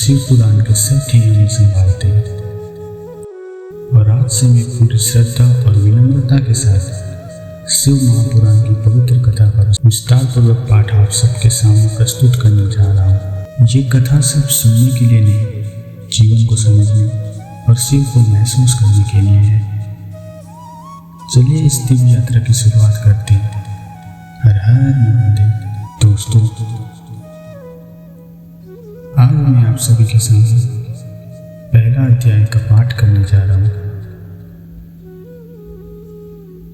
शिव पुराण के सब नियम संभालते हैं। और आज से मैं पूरी श्रद्धा और विनम्रता के साथ शिव महापुराण की पवित्र कथा का विस्तार पूर्वक पाठ आप सबके सामने प्रस्तुत करने जा रहा हूँ। ये कथा सिर्फ सुनने के लिए नहीं, जीवन को समझने और शिव को महसूस करने के लिए है। चलिए इस दिव्य यात्रा की शुरुआत करते हैं। हर हर महादेव। दोस्तों, आज मैं आप सभी के सामने पहला अध्याय का पाठ करने जा रहा हूँ।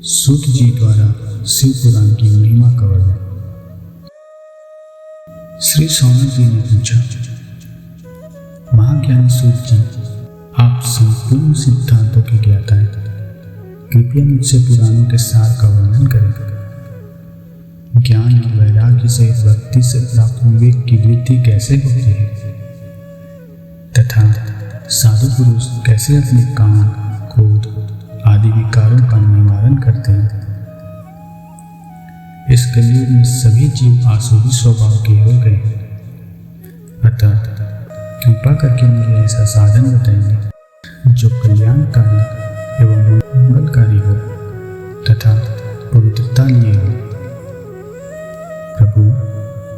सूत जी द्वारा शिव पुराण की महिमा का वर्णन। श्री सौनक जी ने पूछा, महाज्ञानी सूत जी, आप संपूर्ण सिद्धांतों के ज्ञाता हैं, कृपया मुझसे पुराणों के सार का वर्णन करें। ज्ञान और वैराग्य से भक्ति से प्राप्त विवेक की वृद्धि कैसे होती है तथा साधु पुरुष कैसे अपने काम, क्रोध आदि विकारों का निवारण करते हैं। इस कलयुग में सभी जीव आसुरी स्वभाव के हो गए हैं, अतः कृपा करके मुझे ऐसा साधन बताइए जो कल्याणकारी एवं मंगलकारी हो तथा पवित्रता लिए हो। प्रभु,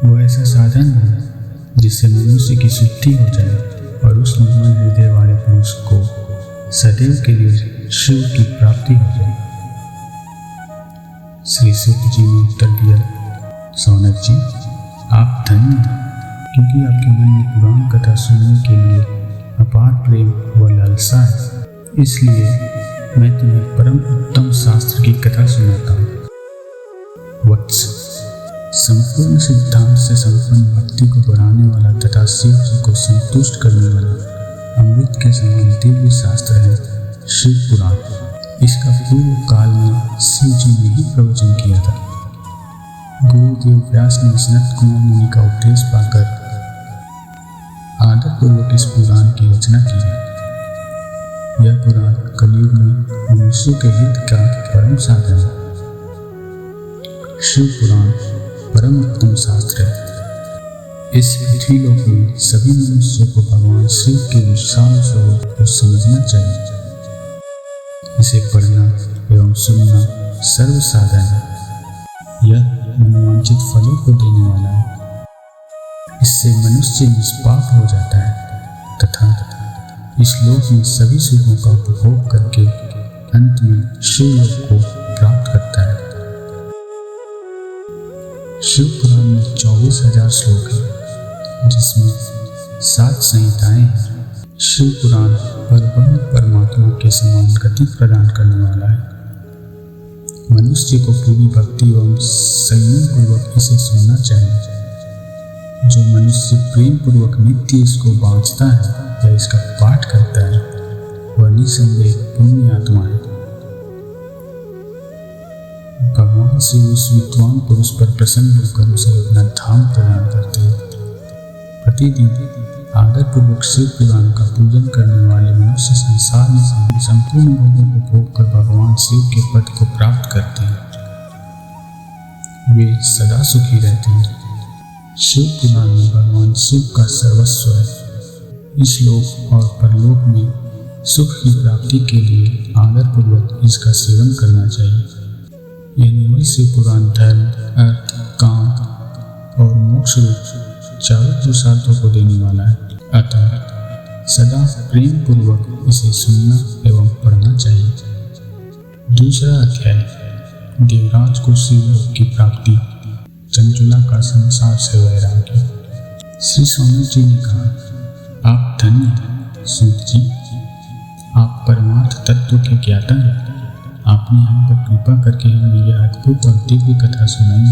वो ऐसा साधन हो जिससे मनुष्य की शुद्धि हो जाए और उस निर्मल हृदय वाले पुरुष को सदैव के लिए शिव की प्राप्ति हो जाए। श्री सूत जी ने उत्तर दिया, सौनक जी, आप धन्य हैं, क्योंकि आपके मन में पुराण कथा सुनने के लिए अपार प्रेम व लालसा है। इसलिए मैं तुम्हें परम उत्तम शास्त्र की कथा सुनाता हूँ। वत्स, संपूर्ण सिद्धांत से संपन्न भक्ति को बढ़ाने वाला तथा शिव जी को संतुष्ट करने वाला अमृत के समान दिव्य शास्त्र है शिव पुराण। इसका पूर्व काल में शिव जी ने ही प्रवचन किया था। गुरुदेव व्यास ने सनत कुमार मुनि का उपदेश पाकर आदरपूर्वक इस पुराण की रचना की है। यह पुराण कलयुग में मनुष्यों के हित का परम साधन है। शिव पुराण परम उत्तम शास्त्र है। इस पृथ्वी लोक में सभी मनुष्यों को भगवान शिव के विशाल स्वरूप को समझना चाहिए। इसे पढ़ना एवं सुनना सर्व साधन है। यह मनोवांछित फलों को देने वाला है। इससे मनुष्य निष्पाप हो जाता है तथा इस लोक में सभी सुखों का उपभोग करके अंत में शिव लोक को प्राप्त करता है। शिव पुराण में 24,000 श्लोक हैं, जिसमें 7 संहिताएं हैं। शिव पुराण परब्रह्म परमात्मा के समान गति प्रदान करने वाला है। मनुष्य को पूरी भक्ति एवं संयम पूर्वक इसे सुनना चाहिए। जो मनुष्य प्रेम पूर्वक नित्य इसको बाँचता है या इसका पाठ करता है, वह निसंदेह पुण्य आत्मा है। भगवान शिव उस विद्वान पुरुष पर प्रसन्न होकर उसे अपना धाम प्रदान करते हैं। प्रतिदिन आदरपूर्वक शिव पुराण का पूजन करने वाले मनुष्य संसार में संपूर्ण भोगों को भोग कर भगवान शिव के पद को प्राप्त करते हैं। वे सदा सुखी रहते हैं। शिव पुराण में भगवान शिव का सर्वस्व है। इस लोक और परलोक में सुख की प्राप्ति के लिए आदरपूर्वक इसका सेवन करना चाहिए। यह निर्मल शिव पुराण धर्म, अर्थ, काम और मोक्ष रूप चारों पुरुषार्थों को देने वाला है। अतः सदा प्रेम पूर्वक इसे सुनना एवं पढ़ना चाहिए। दूसरा अध्याय, देवराज को शिवलोक की प्राप्ति, चंचुला का संसार से वैराग्य। श्री सौनक जी ने कहा, आप धन्य हैं सूत जी, आप परमार्थ तत्व के ज्ञाता हैं। आपने हम पर कृपा करके हमें यह अद्भुत और दिव्य कथा सुनाई।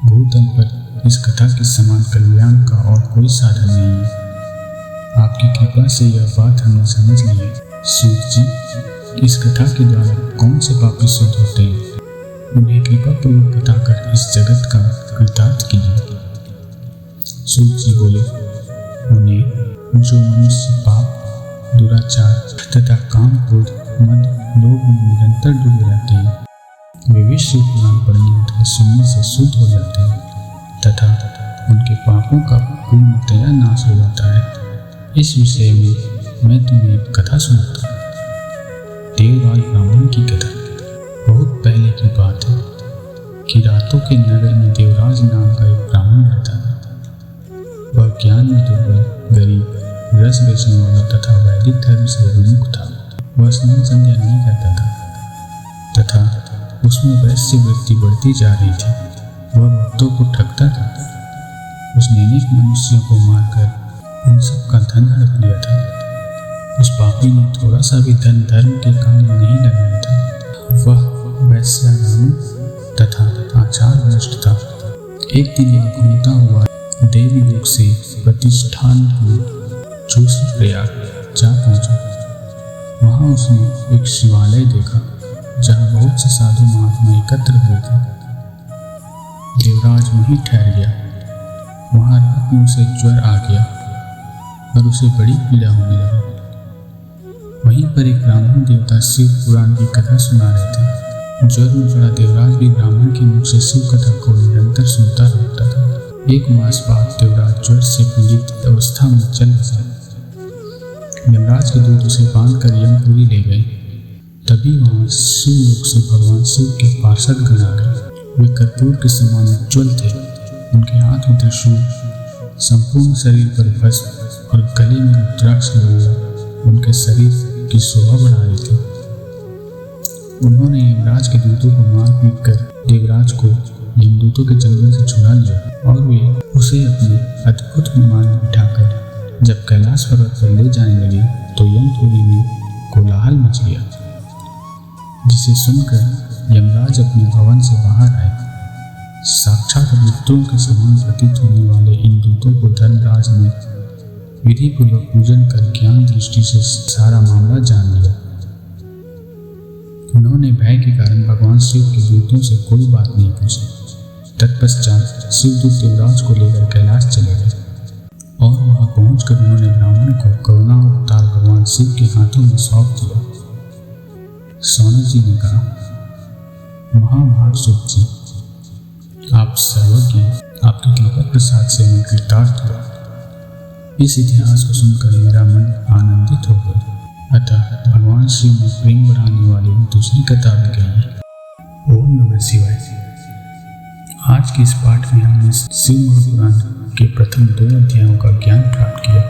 भूतल पर इस कथा के समान कल्याण का और कोई साधन नहीं है। आपकी कृपा से यह बात हमने समझ ली है। सूत जी, इस कथा के द्वारा कौन से पापी शुद्ध होते हैं, उन्हें कृपा पूर्वक बताकर इस जगत का कृतार्थ कीजिए। सूत जी बोले, उन्हें जो मनुष्य पाप, दुराचार तथा काम, क्रोध, मद, लोभ में निरंतर डूबे रहते हैं, वे विश्व पुराण पढ़ने तथा सुनने से शुद्ध हो जाते हैं तथा उनके पापों का पूर्णतया नाश हो जाता है। इस विषय में मैं तुम्हें एक कथा सुनाता हूँ। देवराज ब्राह्मण की कथा। बहुत पहले की बात है कि रातों के नगर में देवराज नाम का एक ब्राह्मण रहता था। वह ज्ञान में दुर्बल, गरीब, रस बेचने वाला तथा वैदिक धर्म से विमुख था। वह स्नान संध्या नहीं करता था तथा उसमें वैश्य वृत्ति बढ़ती जा रही थी। वह भक्तों को ठगता था। उसने अनेक मनुष्यों को मारकर उन सब का धन हड़प लिया था। उस पापी ने थोड़ा सा भी धन धर्म के काम में नहीं लगाया था। वह वैश्यारामी तथा आचार भ्रष्ट था। एक दिन वह घूमता हुआ देवी लोक से प्रतिष्ठान प्रयाग जा पहुंचा। वहां उसने एक शिवालय देखा जहां बहुत से साधु महात्मा एकत्र हुए थे। देवराज वहीं ठहर गया। वहां रात में उसे ज्वर आ गया और उसे बड़ी पीड़ा होने लगी। वहीं पर एक ब्राह्मण देवता शिव पुराण की कथा सुना रहे थे। ज्वर में पड़ा देवराज भी ब्राह्मण के मुख से शिव कथा को निरंतर सुनता रहता था। एक मास बाद देवराज ज्वर से पीड़ित अवस्था में चल बसा। यमराज के दूत उसे बांधकर यमपुरी ले गए। तभी वहां शिव लोक से भगवान शिव के पार्षद गण आ गए। वे कर्पूर के समान उज्ज्वल थे। उनके हाथ में त्रिशूल, संपूर्ण शरीर पर भस्म और गले में रुद्राक्ष लिए उनके शरीर की शोभा बढ़ा रहे थे। उन्होंने यमराज के दूतों को मार पीट कर देवराज को यमदूतों के जंगल से छुड़ा लिया और वे उसे अपने अद्भुत विमान में बिठाकर जब कैलाश पर्वत पर ले जाने लगे तो यमपुरी में कोलाहल मच गया, जिसे सुनकर यमराज अपने भवन से बाहर आए। साक्षात मृत्युओं के समान प्रतीत होने वाले इन दूतों को धर्मराज ने विधि पूर्वक पूजन कर ज्ञान दृष्टि से सारा मामला जान लिया। उन्होंने भय के कारण भगवान शिव के दूतों से कोई बात नहीं पूछी। तत्पश्चात शिवदूत देवराज को लेकर कैलाश चले गए और वहां पहुंचकर उन्होंने ब्राह्मण को करुणा अवतार भगवान शिव के हाथों में सौंप दिया। सौनक जी ने कहा, महाभाग सुख जी, आप सर्वज्ञ, आपके कृपा प्रसाद से मैं कृतार्थ हुआ। इस इतिहास को सुनकर मेरा मन आनंदित हो गया। अतः भगवान शिव ने प्रेम बढ़ाने वाली दूसरी कथा भी कही है। ओम नमः शिवाय। आज के इस पाठ में हमने शिव महापुराण के प्रथम 2 अध्यायों का ज्ञान प्राप्त किया।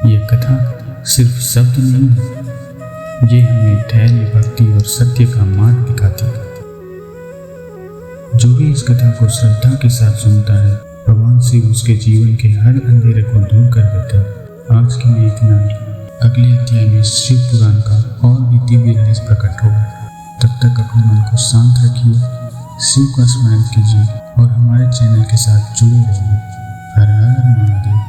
यह कथा सिर्फ शब्द नहीं है, ये हमें धैर्य, भक्ति और सत्य का मार्ग दिखाती है। जो भी इस कथा को श्रद्धा के साथ सुनता है, भगवान शिव उसके जीवन के हर अंधेरे को दूर कर देते हैं। आज के लिए इतना ही। अगले अध्याय में शिव पुराण का और भी दिव्य रहस्य प्रकट होगा। तब तक अपने मन को शांत रखिए, शिव का स्मरण कीजिए और हमारे चैनल के साथ जुड़े रहिए। हर हर महादेव।